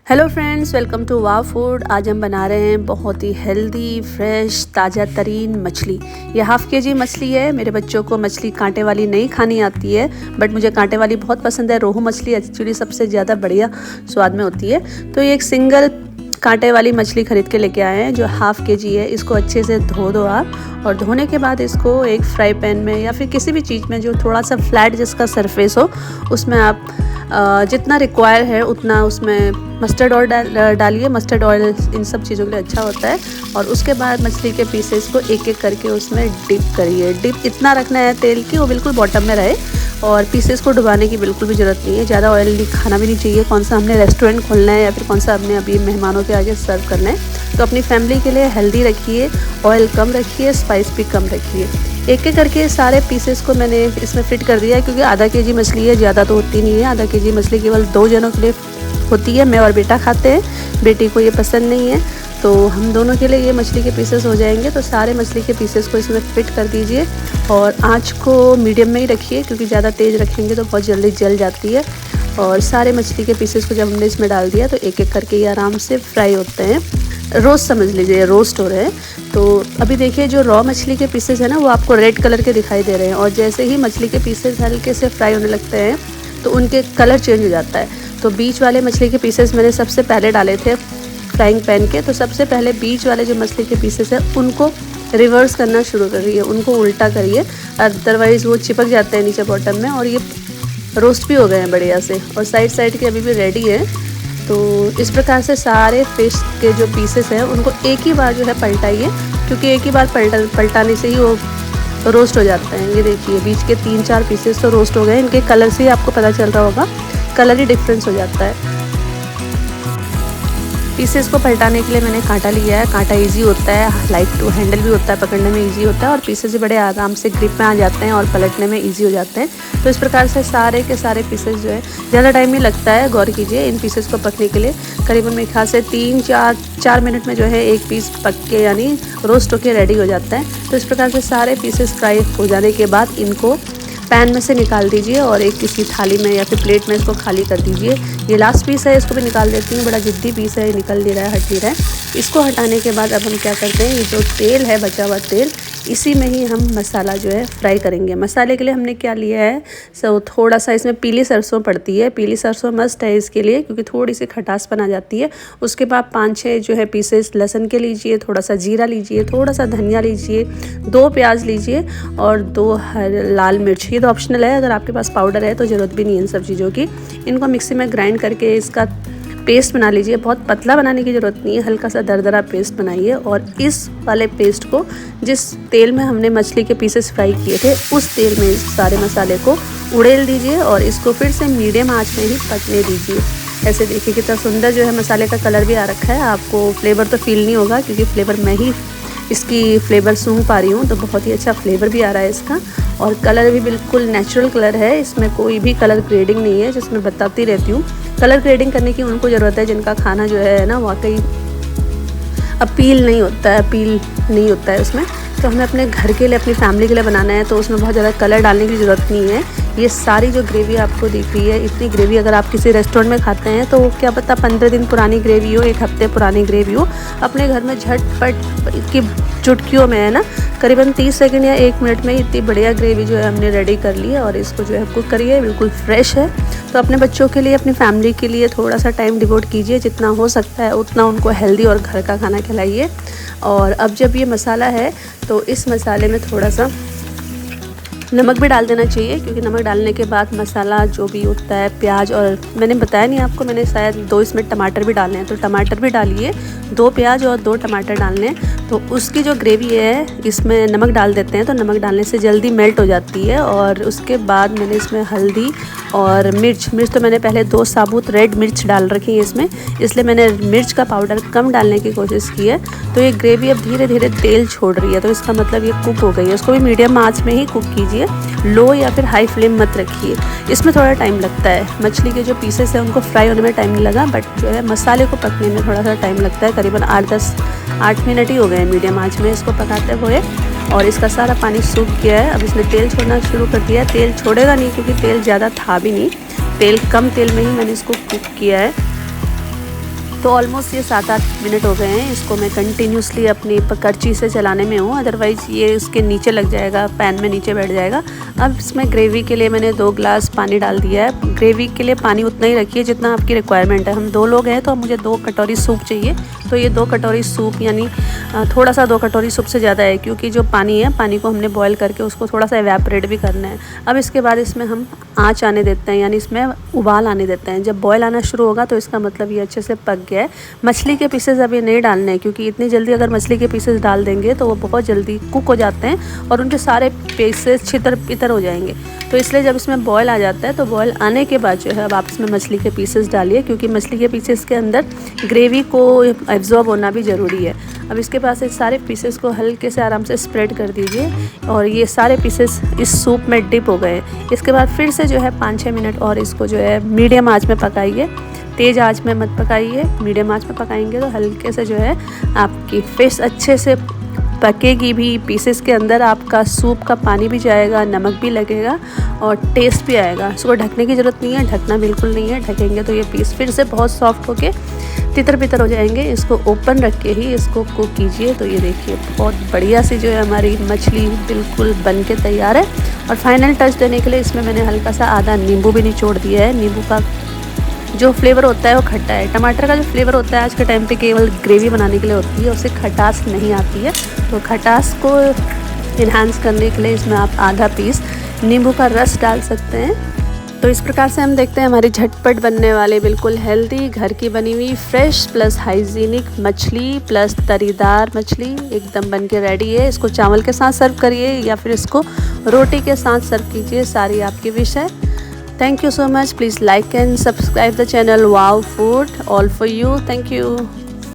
Hello friends, welcome to wow food. आज हम बना रहे हैं बहुत ही हेल्दी, फ्रेश, ताज़ा तरीन मछली। ये हाफ़ के जी मछली है। मेरे बच्चों को मछली कांटे वाली नहीं खानी आती है, बट मुझे कांटे वाली बहुत पसंद है। रोहू मछली एक्चुअली सबसे ज़्यादा बढ़िया स्वाद में होती है। तो ये एक सिंगल कांटे वाली मछली ख़रीद के लेके आए हैं जो हाफ़ के जी है। इसको अच्छे से धो दो आप, और धोने के बाद इसको एक फ्राई पैन में या फिर किसी भी चीज़ में जो थोड़ा सा फ्लैट जिसका सरफेस हो, उसमें आप जितना रिक्वायर है उतना उसमें मस्टर्ड ऑयल डालिए। मस्टर्ड ऑयल इन सब चीज़ों के लिए अच्छा होता है। और उसके बाद मछली के पीसेस को एक एक करके उसमें डिप करिए। डिप इतना रखना है तेल की वो बिल्कुल बॉटम में रहे, और पीसेस को डुबाने की बिल्कुल भी ज़रूरत नहीं है। ज़्यादा ऑयल खाना भी नहीं चाहिए। कौन सा हमने रेस्टोरेंट खोलना है या फिर कौन सा हमने अभी मेहमानों के आगे सर्व करना है। तो अपनी फैमिली के लिए हेल्दी रखिए, ऑयल कम रखिए, स्पाइस भी कम रखिए। एक एक करके सारे पीसेस को मैंने इसमें फिट कर दिया है, क्योंकि आधा के जी मछली है, ज़्यादा तो होती नहीं है। आधा के जी मछली केवल 2 जनों के लिए होती है। मैं और बेटा खाते हैं, बेटी को ये पसंद नहीं है, तो हम दोनों के लिए ये मछली के पीसेस हो जाएंगे। तो सारे मछली के पीसेस को इसमें फिट कर दीजिए, और आँच को मीडियम में ही रखिए, क्योंकि ज़्यादा तेज़ रखेंगे तो बहुत जल्दी जल जाती है। और सारे मछली के पीसेस को जब हमने इसमें डाल दिया तो एक एक करके ये आराम से फ्राई होते हैं। रोस्ट समझ लीजिए, रोस्ट हो रहे हैं। तो अभी देखिए जो रॉ मछली के पीसेस है ना, वो आपको रेड कलर के दिखाई दे रहे हैं, और जैसे ही मछली के पीसेस हल्के से फ्राई होने लगते हैं तो उनके कलर चेंज हो जाता है। तो बीच वाले मछली के पीसेस मैंने सबसे पहले डाले थे फ्राइंग पैन के। तो सबसे पहले बीच वाले जो मछली के पीसेस है उनको रिवर्स करना शुरू करिए, उनको उल्टा करिए, अदरवाइज़ वो चिपक जाते हैं नीचे बॉटम में। और ये रोस्ट भी हो गए हैं बढ़िया से, और साइड के अभी भी रेडी है। तो इस प्रकार से सारे फिश के जो पीसेस हैं उनको एक ही बार जो है पलटाइए, क्योंकि एक ही बार पलटाने से ही वो रोस्ट हो जाता है। ये देखिए बीच के 3-4 पीसेस तो रोस्ट हो गए। इनके कलर से ही आपको पता चल रहा होगा, कलर ही डिफरेंस हो जाता है। पीसेस को पलटाने के लिए मैंने कांटा लिया है। कांटा इजी होता है, लाइट टू हैंडल भी होता है, पकड़ने में इजी होता है, और पीसेस भी बड़े आराम से ग्रिप में आ जाते हैं और पलटने में इजी हो जाते हैं। तो इस प्रकार से सारे के सारे पीसेस जो है, ज़्यादा टाइम नहीं लगता है। गौर कीजिए इन पीसेस को पकने के लिए करीबन मेरे ख्याल से 3-4 मिनट में जो है एक पीस पक के यानी रोस्ट होके रेडी हो जाता है। तो इस प्रकार से सारे पीसेस फ्राई हो जाने के बाद इनको पैन में से निकाल दीजिए, और एक किसी थाली में या फिर प्लेट में इसको खाली कर दीजिए। ये लास्ट पीस है, इसको भी निकाल देती हूँ। बड़ा जिद्दी पीस है, निकल नहीं रहा है, हट नहीं रहा है। इसको हटाने के बाद अब हम क्या करते हैं, ये जो तेल है, बचा हुआ तेल, इसी में ही हम मसाला जो है फ्राई करेंगे। मसाले के लिए हमने क्या लिया है, थोड़ा सा इसमें पीली सरसों पड़ती है। पीली सरसों मस्ट है इसके लिए, क्योंकि थोड़ी सी खटास बना जाती है। उसके बाद 5-6 जो है पीसेस लहसुन के लीजिए, थोड़ा सा जीरा लीजिए, थोड़ा सा धनिया लीजिए, 2 प्याज लीजिए, और 2 लाल मिर्च। ये तो ऑप्शनल है, अगर आपके पास पाउडर है तो ज़रूरत भी नहीं है इन सब चीज़ों की। इनको मिक्सी में ग्राइंड करके इसका पेस्ट बना लीजिए। बहुत पतला बनाने की ज़रूरत नहीं है, हल्का सा दरदरा पेस्ट बनाइए। और इस वाले पेस्ट को जिस तेल में हमने मछली के पीसेस फ्राई किए थे, उस तेल में इस सारे मसाले को उड़ेल दीजिए, और इसको फिर से मीडियम आंच में ही पकने दीजिए। ऐसे देखिए कितना सुंदर जो है मसाले का कलर भी आ रखा है। आपको फ्लेवर तो फील नहीं होगा, क्योंकि फ्लेवर मैं ही इसकी फ्लेवर सूंघ पा रही हूँ। तो बहुत ही अच्छा फ्लेवर भी आ रहा है इसका, और कलर भी बिल्कुल नेचुरल कलर है। इसमें कोई भी कलर ग्रेडिंग नहीं है, जिसमें बताती रहती हूँ। कलर ग्रेडिंग करने की उनको ज़रूरत है जिनका खाना जो है ना वाकई अपील नहीं होता है उसमें। तो हमें अपने घर के लिए, अपनी फैमिली के लिए बनाना है, तो उसमें बहुत ज़्यादा कलर डालने की ज़रूरत नहीं है। ये सारी जो ग्रेवी आपको दिख रही है, इतनी ग्रेवी अगर आप किसी रेस्टोरेंट में खाते हैं तो क्या पता 15 दिन पुरानी ग्रेवी हो, 1 हफ्ते पुरानी ग्रेवी हो। अपने घर में झटपट की चुटकियों में है ना, करीबन 30 सेकंड या 1 मिनट में इतनी बढ़िया ग्रेवी जो है हमने रेडी कर ली है। और इसको जो है कुक करिए, बिल्कुल फ्रेश है। तो अपने बच्चों के लिए, अपनी फैमिली के लिए थोड़ा सा टाइम डिवोट कीजिए, जितना हो सकता है उतना उनको हेल्दी और घर का खाना खिलाइए। और अब जब ये मसाला है तो इस मसाले में थोड़ा सा नमक भी डाल देना चाहिए, क्योंकि नमक डालने के बाद मसाला जो भी होता है, प्याज, और मैंने बताया नहीं आपको, मैंने शायद 2 इसमें टमाटर भी डालने हैं, तो टमाटर भी डालिए। 2 प्याज और 2 टमाटर डालने हैं। तो उसकी जो ग्रेवी है इसमें नमक डाल देते हैं, तो नमक डालने से जल्दी मेल्ट हो जाती है। और उसके बाद मैंने इसमें हल्दी और मिर्च तो मैंने पहले 2 साबुत रेड मिर्च डाल रखी है इसमें, इसलिए मैंने मिर्च का पाउडर कम डालने की कोशिश की है। तो ये ग्रेवी अब धीरे धीरे तेल छोड़ रही है, तो इसका मतलब ये कुक हो गई है। उसको भी मीडियम आंच में ही कुक कीजिए, लो या फिर हाई फ्लेम मत रखिए। इसमें थोड़ा टाइम लगता है, मछली के जो पीसेस हैं उनको फ्राई होने में टाइम नहीं लगा, बट जो है मसाले को पकने में थोड़ा सा टाइम लगता है। करीबन 8 मिनट ही हो गए मीडियम आंच में इसको पकाते हुए, और इसका सारा पानी सूख गया है। अब इसने तेल छोड़ना शुरू कर दिया है। तेल छोड़ेगा नहीं, क्योंकि तेल ज़्यादा था भी नहीं, कम तेल में ही मैंने इसको कुक किया है। तो ऑलमोस्ट ये 7-8 मिनट हो गए हैं। इसको मैं कंटिन्यूसली अपनी करछी से चलाने में हूँ, अदरवाइज़ ये इसके नीचे लग जाएगा, पैन में नीचे बैठ जाएगा। अब इसमें ग्रेवी के लिए मैंने 2 ग्लास पानी डाल दिया है। ग्रेवी के लिए पानी उतना ही रखिए जितना आपकी रिक्वायरमेंट है। हम 2 लोग हैं तो मुझे 2 कटोरी सूप चाहिए, तो ये 2 कटोरी सूप यानी थोड़ा सा 2 कटोरी सूप से ज़्यादा है, क्योंकि जो पानी है, पानी को हमने बॉयल करके उसको थोड़ा सा एवेपोरेट भी करना है। अब इसके बाद इसमें हम आँच आने देते हैं, यानी इसमें उबाल आने देते हैं। जब बॉयल आना शुरू होगा तो इसका मतलब ये अच्छे से पक गया है। मछली के पीसेस अभी नहीं डालने हैं, क्योंकि इतनी जल्दी अगर मछली के पीसेस डाल देंगे तो वो बहुत जल्दी कुक हो जाते हैं और उनके सारे पीसेस छितर पितर हो जाएंगे। तो इसलिए जब इसमें बॉयल आ जाता है तो बॉयल आने के बाद जो है अब आप इसमें मछली के पीसेस डालिए, क्योंकि मछली के पीसेस के अंदर ग्रेवी को एब्जॉर्ब होना भी ज़रूरी है। अब इसके पास इस सारे पीसेस को हल्के से आराम से स्प्रेड कर दीजिए और ये सारे पीसेस इस सूप में डिप हो गए। इसके बाद फिर से जो है 5-6 मिनट और इसको जो है मीडियम आंच में पकाइए। तेज़ आंच में मत पकाइए, मीडियम आंच में पकाएंगे तो हल्के से जो है आपकी फ़िश अच्छे से पकेगी भी। पीसेस के अंदर आपका सूप का पानी भी जाएगा, नमक भी लगेगा और टेस्ट भी आएगा। इसको ढकने की ज़रूरत नहीं है, ढकना बिल्कुल नहीं है। ढकेंगे तो ये पीस फिर से बहुत सॉफ्ट होके तितर बितर हो जाएंगे। इसको ओपन रख के ही इसको कुक कीजिए। तो ये देखिए बहुत बढ़िया सी जो है हमारी मछली बिल्कुल बन के तैयार है। और फाइनल टच देने के लिए इसमें मैंने हल्का सा आधा नींबू भी निचोड़ दिया है। नींबू का जो फ्लेवर होता है वो खट्टा है। टमाटर का जो फ्लेवर होता है आज के टाइम पे केवल ग्रेवी बनाने के लिए होती है, उससे खटास नहीं आती है। तो खटास को इन्हांस करने के लिए इसमें आप आधा पीस नींबू का रस डाल सकते हैं। तो इस प्रकार से हम देखते हैं हमारी झटपट बनने वाले बिल्कुल हेल्दी घर की बनी हुई फ्रेश प्लस हाइजीनिक मछली प्लस तरीदार मछली एकदम बन के रेडी है। इसको चावल के साथ सर्व करिए या फिर इसको रोटी के साथ सर्व कीजिए, सारी आपकी विश है। Thank you so much. Please like and subscribe the channel Wow Food, all for you. Thank you.